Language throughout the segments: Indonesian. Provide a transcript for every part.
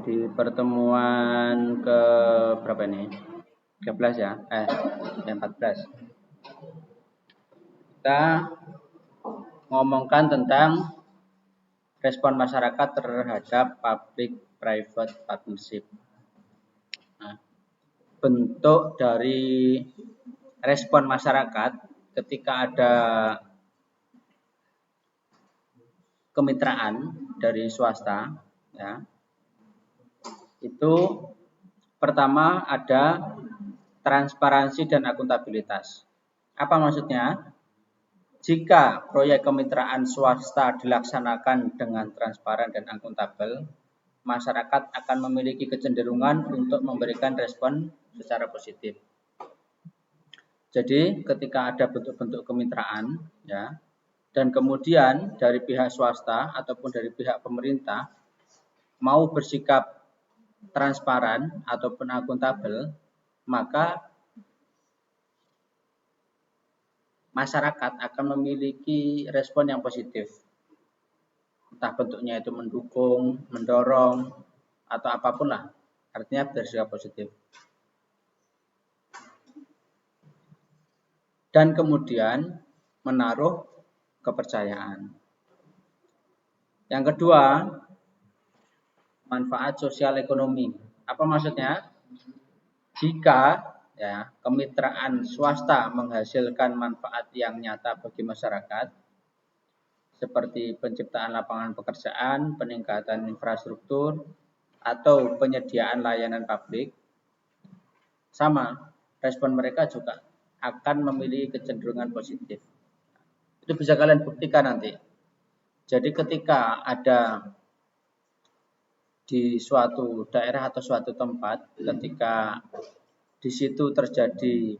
Di pertemuan ke berapa ini? 13 ya? 14. Kita ngomongkan tentang respon masyarakat terhadap public-private partnership. Nah, bentuk dari respon masyarakat ketika ada kemitraan dari swasta, ya, itu pertama ada transparansi dan akuntabilitas. Apa maksudnya? Jika proyek kemitraan swasta dilaksanakan dengan transparan dan akuntabel, masyarakat akan memiliki kecenderungan untuk memberikan respon secara positif. Jadi ketika ada bentuk-bentuk kemitraan, ya, dan kemudian dari pihak swasta ataupun dari pihak pemerintah mau bersikap transparan ataupun akuntabel, maka masyarakat akan memiliki respon yang positif. Entah bentuknya itu mendukung, mendorong, atau apapun lah. Artinya bersikap positif. Dan kemudian menaruh kepercayaan. Yang kedua, manfaat sosial ekonomi. Apa maksudnya? Jika kemitraan swasta menghasilkan manfaat yang nyata bagi masyarakat, seperti penciptaan lapangan pekerjaan, peningkatan infrastruktur, atau penyediaan layanan publik, sama, respon mereka juga akan memiliki kecenderungan positif. Itu bisa kalian buktikan nanti. Jadi ketika ada di suatu daerah atau suatu tempat, ketika di situ terjadi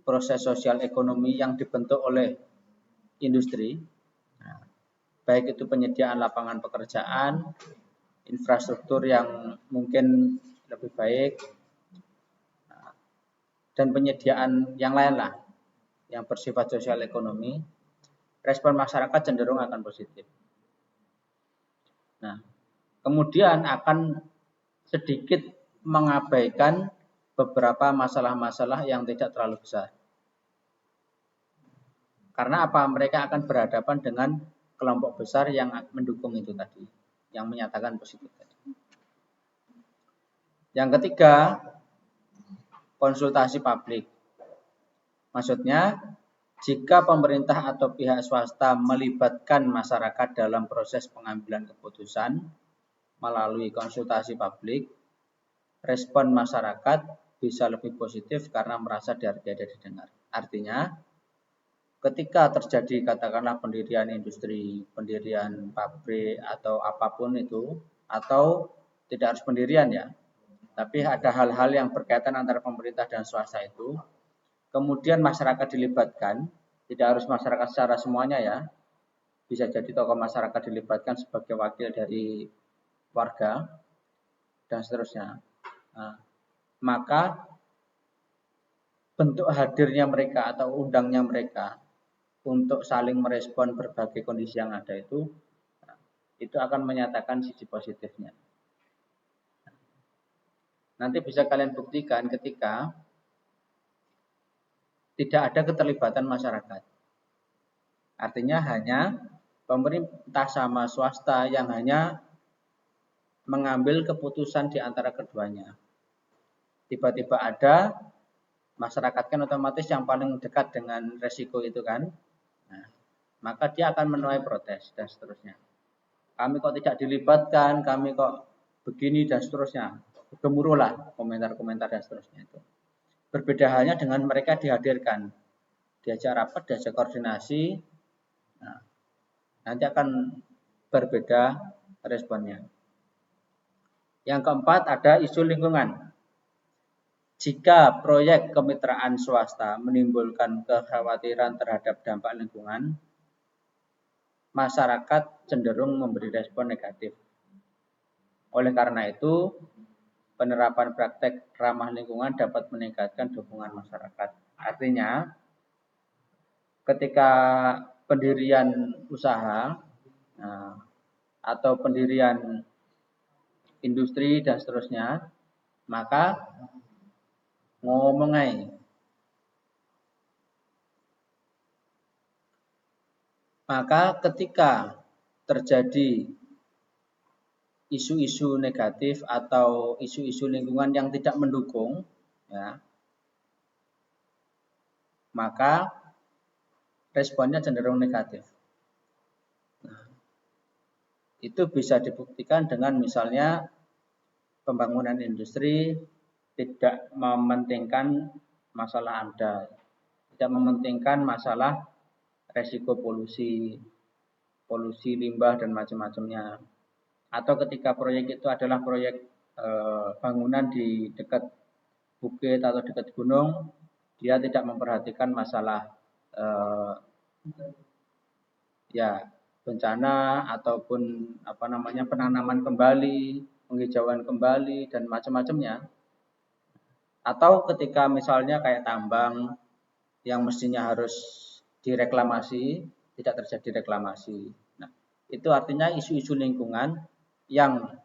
proses sosial ekonomi yang dibentuk oleh industri, baik itu penyediaan lapangan pekerjaan, infrastruktur yang mungkin lebih baik, dan penyediaan yang lain lah, yang bersifat sosial ekonomi, respon masyarakat cenderung akan positif. Nah, kemudian akan sedikit mengabaikan beberapa masalah-masalah yang tidak terlalu besar. Karena apa? Mereka akan berhadapan dengan kelompok besar yang mendukung itu tadi, yang menyatakan positif tadi. Yang ketiga, konsultasi publik. Maksudnya, jika pemerintah atau pihak swasta melibatkan masyarakat dalam proses pengambilan keputusan melalui konsultasi publik, respon masyarakat bisa lebih positif karena merasa dihargai dan didengar. Artinya, ketika terjadi katakanlah pendirian industri, pendirian pabrik atau apapun itu, atau tidak harus pendirian ya, tapi ada hal-hal yang berkaitan antara pemerintah dan swasta itu, kemudian masyarakat dilibatkan, tidak harus masyarakat secara semuanya ya, bisa jadi tokoh masyarakat dilibatkan sebagai wakil dari warga, dan seterusnya. Nah, maka bentuk hadirnya mereka atau undangnya mereka untuk saling merespon berbagai kondisi yang ada itu akan menyatakan sisi positifnya. Nanti bisa kalian buktikan ketika tidak ada keterlibatan masyarakat. Artinya hanya pemerintah sama swasta yang hanya mengambil keputusan di antara keduanya. Tiba-tiba ada masyarakat kan otomatis yang paling dekat dengan resiko itu kan. Nah, maka dia akan menuai protes dan seterusnya. Kami kok tidak dilibatkan, kami kok begini dan seterusnya. Gemuruhlah komentar-komentar dan seterusnya itu. Berbeda halnya dengan mereka dihadirkan, diajak rapat, diajak koordinasi, nah, nanti akan berbeda responnya. Yang keempat ada isu lingkungan. Jika proyek kemitraan swasta menimbulkan kekhawatiran terhadap dampak lingkungan, masyarakat cenderung memberi respon negatif. Oleh karena itu, penerapan praktek ramah lingkungan dapat meningkatkan dukungan masyarakat. Artinya, ketika pendirian usaha atau pendirian industri dan seterusnya, maka ngomong aja. Maka ketika terjadi isu-isu negatif atau isu-isu lingkungan yang tidak mendukung, ya, maka responnya cenderung negatif. Nah, itu bisa dibuktikan dengan misalnya pembangunan industri tidak mementingkan masalah AMDAL, tidak mementingkan masalah resiko polusi limbah dan macam-macamnya. Atau ketika proyek itu adalah proyek bangunan di dekat bukit atau dekat gunung, dia tidak memperhatikan masalah ya bencana ataupun penanaman kembali, penghijauan kembali dan macam-macamnya. Atau ketika misalnya kayak tambang yang mestinya harus direklamasi, tidak terjadi reklamasi. Nah, itu artinya isu-isu lingkungan yang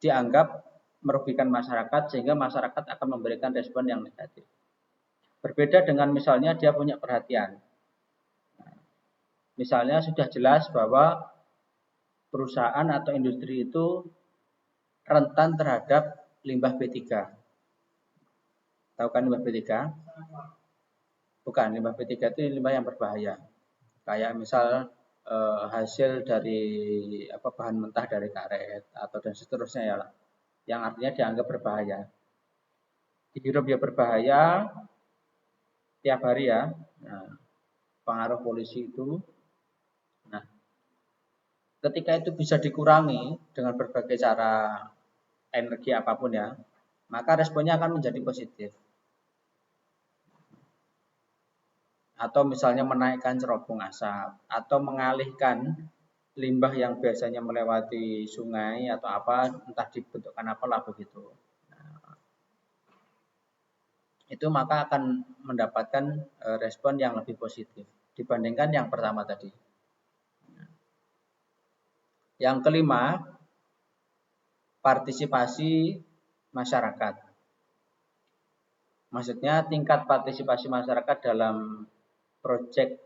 dianggap merugikan masyarakat sehingga masyarakat akan memberikan respon yang negatif. Berbeda dengan misalnya dia punya perhatian. Misalnya sudah jelas bahwa perusahaan atau industri itu rentan terhadap limbah B3. Tahu kan limbah B3? Bukan, limbah B3 itu limbah yang berbahaya. Kayak misal hasil dari bahan mentah dari karet atau dan seterusnya ya lah, yang artinya dianggap berbahaya. Dihirup ya berbahaya tiap hari ya. Nah, pengaruh polusi itu. Nah, ketika itu bisa dikurangi dengan berbagai cara energi apapun ya, maka responnya akan menjadi positif. Atau misalnya menaikkan cerobong asap atau mengalihkan limbah yang biasanya melewati sungai atau apa, entah dibentukkan apalah begitu. Nah, itu maka akan mendapatkan respon yang lebih positif dibandingkan yang pertama tadi. Yang kelima, partisipasi masyarakat. Maksudnya tingkat partisipasi masyarakat dalam proyek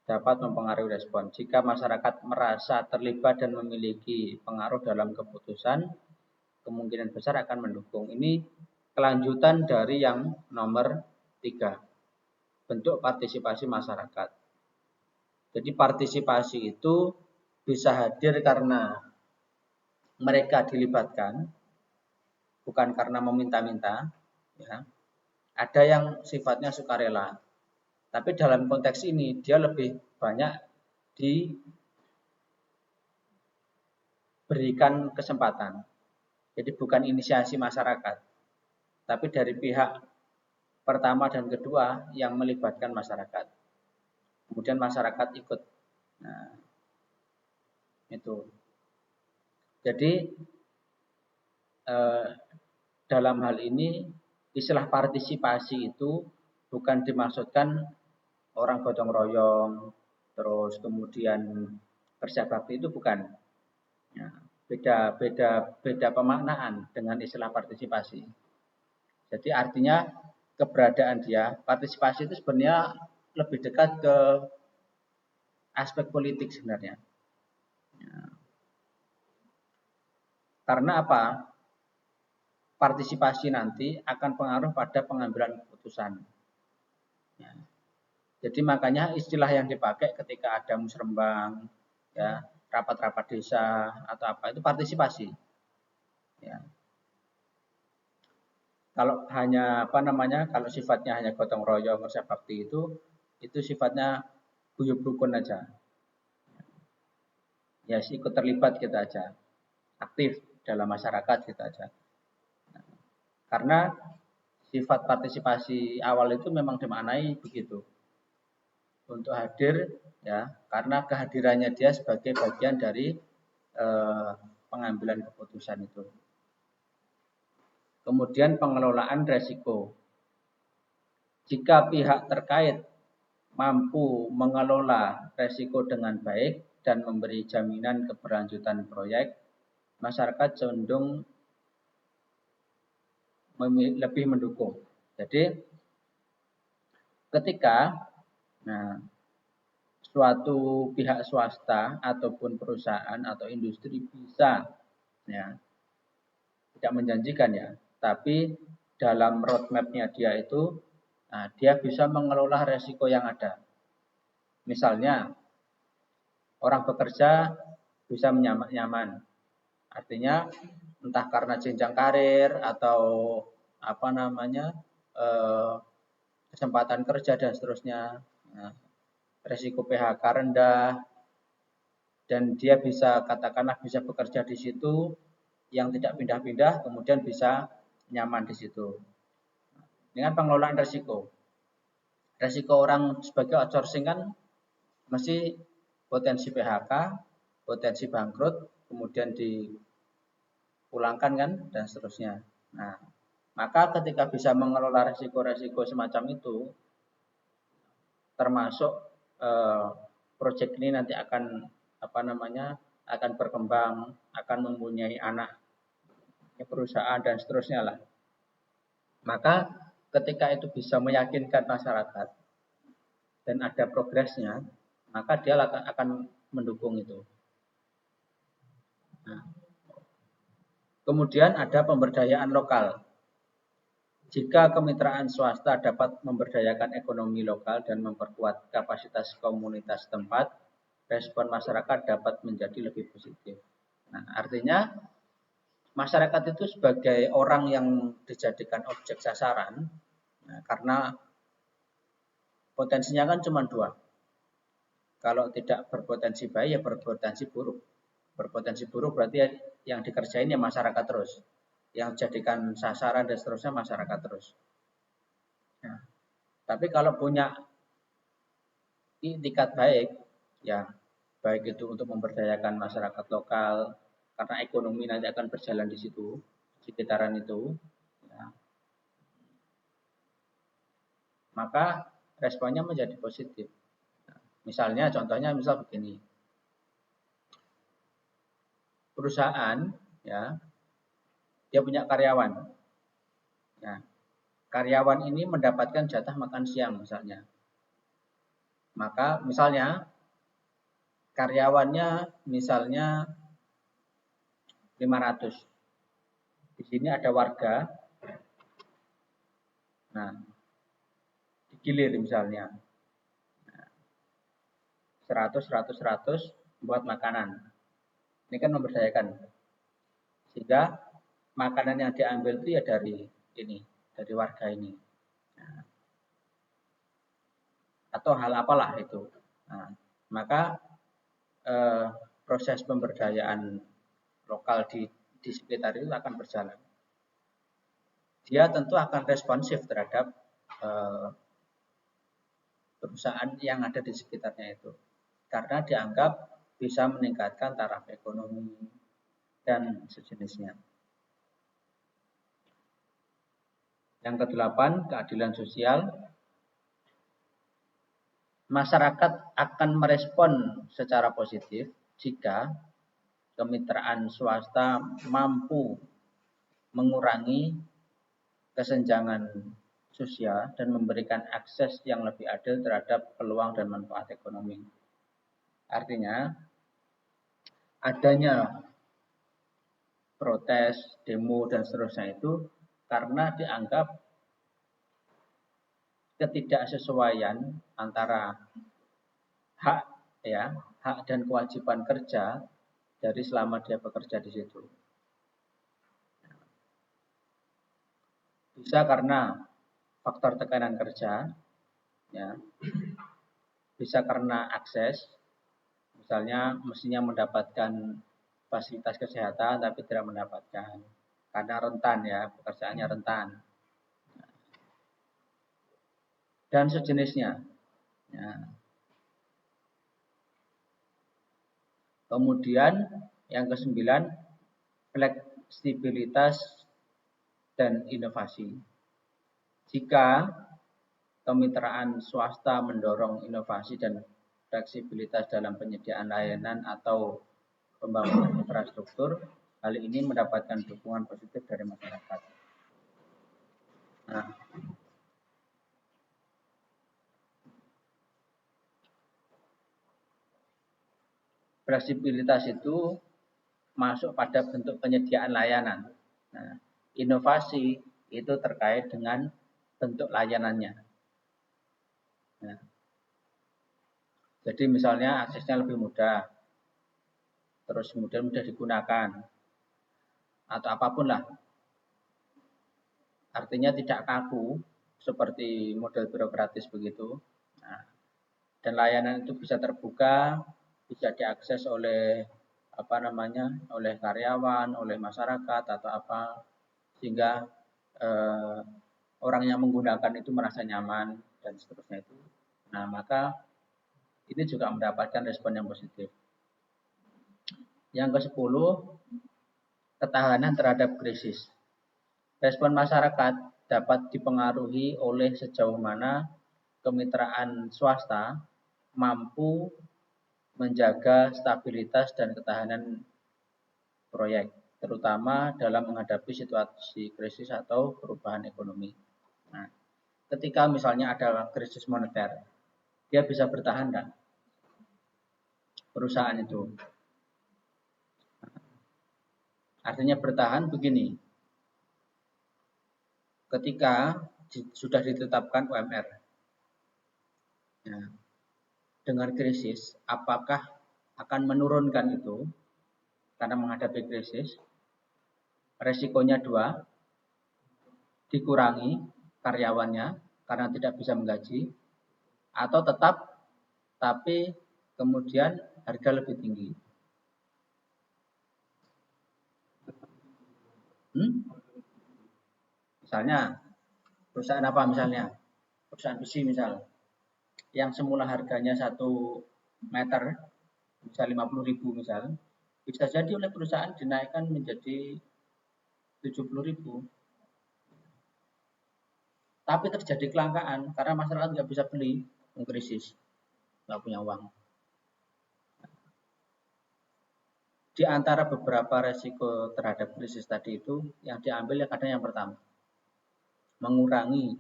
dapat mempengaruhi respon. Jika masyarakat merasa terlibat dan memiliki pengaruh dalam keputusan, kemungkinan besar akan mendukung. Ini kelanjutan dari yang nomor 3, bentuk partisipasi masyarakat. Jadi partisipasi itu bisa hadir karena mereka dilibatkan, bukan karena meminta-minta. Ya. Ada yang sifatnya sukarela. Tapi dalam konteks ini dia lebih banyak diberikan kesempatan. Jadi bukan inisiasi masyarakat, tapi dari pihak pertama dan kedua yang melibatkan masyarakat. Kemudian masyarakat ikut. Nah, itu. Jadi dalam hal ini istilah partisipasi itu bukan dimaksudkan orang gotong royong, terus kemudian kerja bakti, itu bukan. Ya, beda pemaknaan dengan istilah partisipasi. Jadi artinya keberadaan dia, partisipasi itu sebenarnya lebih dekat ke aspek politik sebenarnya. Ya. Karena apa? Partisipasi nanti akan pengaruh pada pengambilan keputusan. Ya. Jadi makanya istilah yang dipakai ketika ada musrembang, ya, rapat-rapat desa atau apa, itu partisipasi. Ya. Kalau hanya kalau sifatnya hanya gotong royong kerja bakti itu sifatnya guyub rukun aja. Ya, ikut terlibat kita aja, aktif dalam masyarakat kita aja. Karena sifat partisipasi awal itu memang dimaknai begitu. Untuk hadir ya, karena kehadirannya dia sebagai bagian dari pengambilan keputusan itu. Kemudian pengelolaan resiko. Jika pihak terkait mampu mengelola resiko dengan baik dan memberi jaminan keberlanjutan proyek, masyarakat cenderung lebih mendukung. Jadi ketika suatu pihak swasta ataupun perusahaan atau industri bisa tidak menjanjikan tapi dalam roadmap-nya dia itu dia bisa mengelola resiko yang ada. Misalnya orang bekerja bisa nyaman. Artinya entah karena jenjang karir atau kesempatan kerja dan seterusnya, resiko PHK rendah, dan dia bisa bisa bekerja di situ yang tidak pindah-pindah, kemudian bisa nyaman di situ. Dengan pengelolaan resiko. Resiko orang sebagai outsourcing kan mesti potensi PHK, potensi bangkrut, kemudian dipulangkan kan, dan seterusnya. Nah, maka ketika bisa mengelola resiko-resiko semacam itu, termasuk proyek ini nanti akan akan berkembang, akan mempunyai anak perusahaan dan seterusnya lah. Maka ketika itu bisa meyakinkan masyarakat dan ada progresnya, maka dia akan mendukung itu. Nah, kemudian ada pemberdayaan lokal. Jika kemitraan swasta dapat memberdayakan ekonomi lokal dan memperkuat kapasitas komunitas tempat, respon masyarakat dapat menjadi lebih positif. Nah, artinya masyarakat itu sebagai orang yang dijadikan objek sasaran, karena potensinya kan cuma dua. Kalau tidak berpotensi baik, ya berpotensi buruk. Berpotensi buruk berarti yang dikerjain ya masyarakat terus. Yang jadikan sasaran dan seterusnya masyarakat terus. Nah, tapi kalau punya itikat baik, ya baik itu untuk memberdayakan masyarakat lokal, karena ekonomi nanti akan berjalan di situ, sekitaran itu, maka responnya menjadi positif. Misalnya, contohnya begini, perusahaan dia punya karyawan. Karyawan ini mendapatkan jatah makan siang misalnya. Maka misalnya karyawannya misalnya 500. Di sini ada warga. Nah, digilir misalnya. 100 buat makanan. Ini kan memberdayakan. Sehingga makanan yang diambil itu ya dari warga ini. Nah, atau hal apalah itu. Nah, maka proses pemberdayaan lokal di sekitar itu akan berjalan. Dia tentu akan responsif terhadap perusahaan yang ada di sekitarnya itu. Karena dianggap bisa meningkatkan taraf ekonomi dan sejenisnya. Yang ke-8, keadilan sosial. Masyarakat akan merespon secara positif jika kemitraan swasta mampu mengurangi kesenjangan sosial dan memberikan akses yang lebih adil terhadap peluang dan manfaat ekonomi. Artinya, adanya protes, demo, dan seterusnya itu karena dianggap ketidaksesuaian antara hak dan kewajiban kerja dari selama dia bekerja di situ. Bisa karena faktor tekanan kerja, bisa karena akses, misalnya mestinya mendapatkan fasilitas kesehatan tapi tidak mendapatkan karena rentan pekerjaannya rentan dan sejenisnya. Kemudian yang ke-9, fleksibilitas dan inovasi. Jika kemitraan swasta mendorong inovasi dan fleksibilitas dalam penyediaan layanan atau pembangunan infrastruktur, kali ini mendapatkan dukungan positif dari masyarakat. Nah, fleksibilitas itu masuk pada bentuk penyediaan layanan. Nah, inovasi itu terkait dengan bentuk layanannya. Nah, jadi misalnya aksesnya lebih mudah, terus kemudian mudah digunakan, atau apapun lah. Artinya tidak kaku seperti model birokratis begitu. Nah, dan layanan itu bisa terbuka, bisa diakses oleh oleh karyawan, oleh masyarakat atau apa, sehingga orang yang menggunakan itu merasa nyaman dan seterusnya itu. Nah, maka ini juga mendapatkan respon yang positif. Yang ke-10, ketahanan terhadap krisis. Respon masyarakat dapat dipengaruhi oleh sejauh mana kemitraan swasta mampu menjaga stabilitas dan ketahanan proyek, terutama dalam menghadapi situasi krisis atau perubahan ekonomi. Nah, ketika misalnya ada krisis moneter, dia bisa bertahan kan? Perusahaan itu. Artinya bertahan begini. Ketika sudah ditetapkan UMR, nah, dengan krisis, apakah akan menurunkan itu karena menghadapi krisis? Resikonya dua, dikurangi karyawannya karena tidak bisa menggaji, atau tetap tapi kemudian harga lebih tinggi. Misalnya, perusahaan apa misalnya? Perusahaan besi misal, yang semula harganya 1 meter, bisa 50.000 misal, bisa jadi oleh perusahaan dinaikkan menjadi 70.000. Tapi terjadi kelangkaan karena masyarakat nggak bisa beli, krisis, nggak punya uang. Di antara beberapa resiko terhadap krisis tadi itu, yang diambil ya kadang yang pertama, mengurangi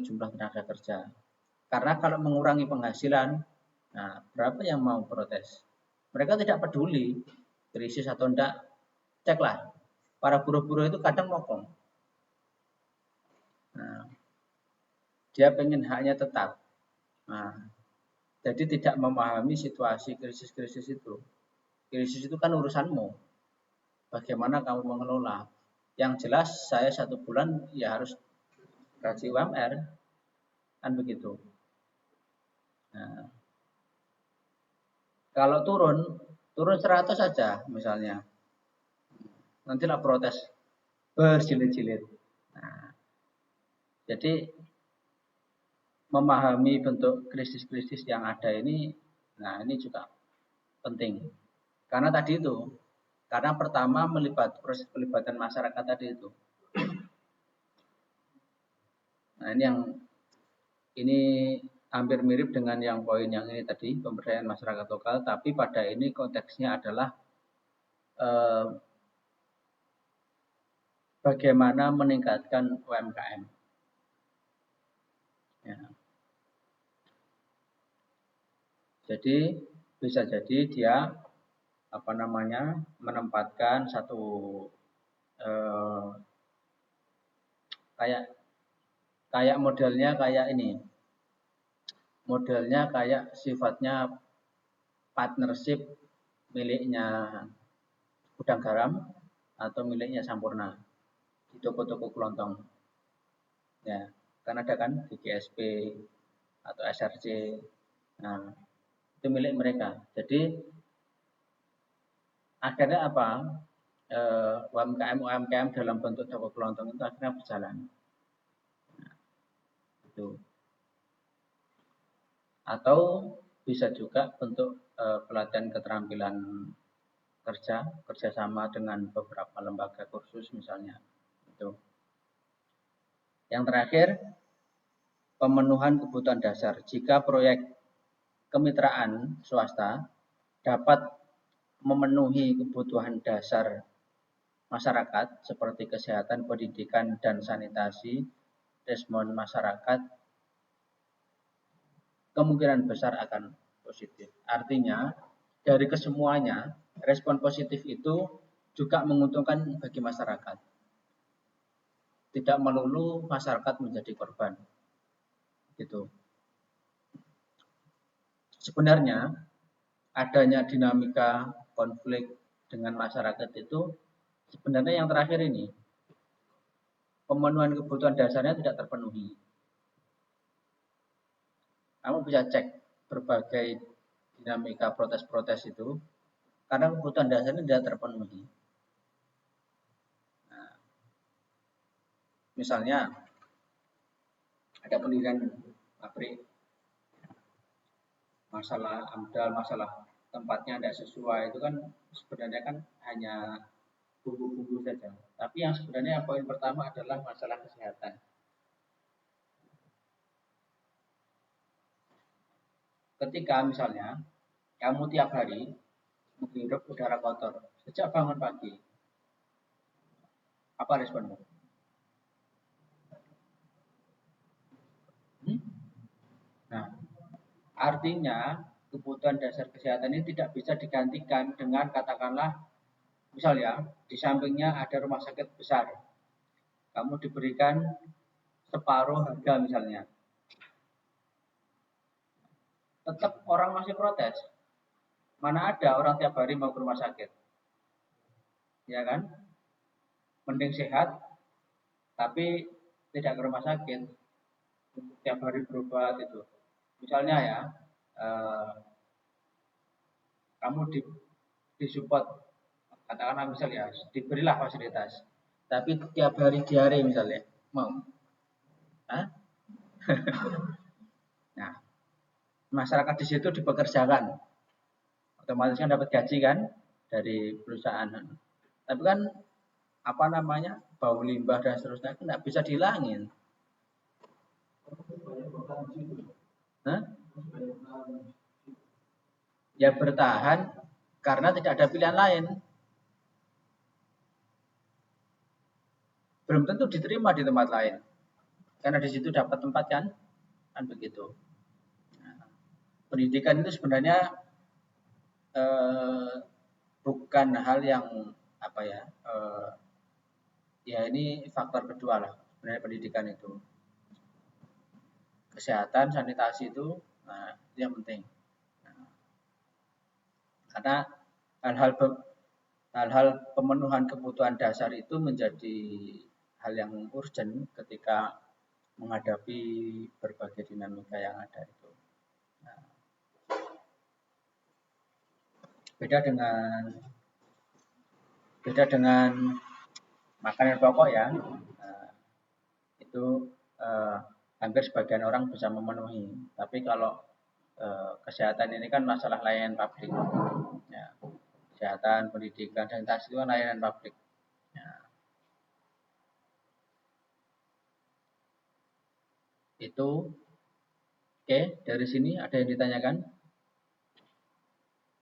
jumlah tenaga kerja. Karena kalau mengurangi penghasilan, nah berapa yang mau protes? Mereka tidak peduli krisis atau enggak, ceklah. Para buruh-buruh itu kadang mokong. Nah, dia pengen haknya tetap. Nah, jadi tidak memahami situasi krisis-krisis itu. Krisis itu kan urusanmu. Bagaimana kamu mengelola? Yang jelas saya 1 bulan ya harus gaji UMR. Kan begitu. Nah, kalau turun 100 saja misalnya. Nantilah protes berjilid-jilid. Nah, jadi memahami bentuk krisis-krisis yang ada ini, nah ini juga penting. Karena tadi itu, karena pertama proses pelibatan masyarakat tadi itu. Nah ini hampir mirip dengan yang poin yang ini tadi, pemberdayaan masyarakat lokal, tapi pada ini konteksnya adalah bagaimana meningkatkan UMKM. Ya. Jadi bisa jadi dia menempatkan satu kayak modelnya kayak ini. Modelnya kayak sifatnya partnership miliknya Gudang Garam atau miliknya Sampurna di toko-toko kelontong. Ya, kan ada kan di GSP atau SRC. Nah, itu milik mereka. Jadi akhirnya apa? UMKM dalam bentuk toko kelontong itu akhirnya berjalan. Nah, itu. Atau bisa juga bentuk pelatihan keterampilan kerjasama dengan beberapa lembaga kursus misalnya. Itu. Yang terakhir, pemenuhan kebutuhan dasar. Jika proyek kemitraan swasta dapat memenuhi kebutuhan dasar masyarakat seperti kesehatan, pendidikan, dan sanitasi, respon masyarakat kemungkinan besar akan positif. Artinya, dari kesemuanya, respon positif itu juga menguntungkan bagi masyarakat. Tidak melulu masyarakat menjadi korban. Gitu. Sebenarnya, adanya dinamika konflik dengan masyarakat itu sebenarnya yang terakhir ini, pemenuhan kebutuhan dasarnya tidak terpenuhi. Kamu bisa cek berbagai dinamika protes-protes itu karena kebutuhan dasarnya tidak terpenuhi. Nah, misalnya ada pendirian pabrik, masalah AMDAL, masalah tempatnya tidak sesuai, itu kan sebenarnya kan hanya bumbu-bumbu saja. Tapi yang sebenarnya poin pertama adalah masalah kesehatan. Ketika misalnya kamu tiap hari menghirup udara kotor sejak bangun pagi, apa responmu? Nah, artinya kebutuhan dasar kesehatan ini tidak bisa digantikan dengan katakanlah misalnya di sampingnya ada rumah sakit besar, kamu diberikan separuh harga misalnya, tetap orang masih protes. Mana ada orang tiap hari mau ke rumah sakit, ya kan? Mending sehat tapi tidak ke rumah sakit, tiap hari berobat itu. Misalnya ya, kamu disupport, katakanlah misalnya diberilah fasilitas, tapi tiap hari diare misalnya, mau? Hah? Nah, masyarakat di situ dipekerjakan, otomatis kan dapat gaji kan dari perusahaan. Tapi kan apa namanya, bau limbah dan seterusnya tidak bisa dihilangin. Hah? Ya bertahan karena tidak ada pilihan lain. Belum tentu diterima di tempat lain. Karena di situ dapat tempat kan begitu. Nah, pendidikan itu sebenarnya bukan hal yang apa ya, ya ini faktor kedua lah sebenarnya pendidikan itu. Kesehatan, sanitasi itu, nah, itu yang penting. Nah, karena hal-hal pemenuhan kebutuhan dasar itu menjadi hal yang urgent ketika menghadapi berbagai dinamika yang ada itu. Nah, beda dengan makanan pokok ya, itu hampir sebagian orang bisa memenuhi. Tapi kalau kesehatan ini kan masalah layanan publik. Ya, kesehatan, pendidikan, sanitasi itu kan layanan publik. Ya. Itu oke, dari sini ada yang ditanyakan?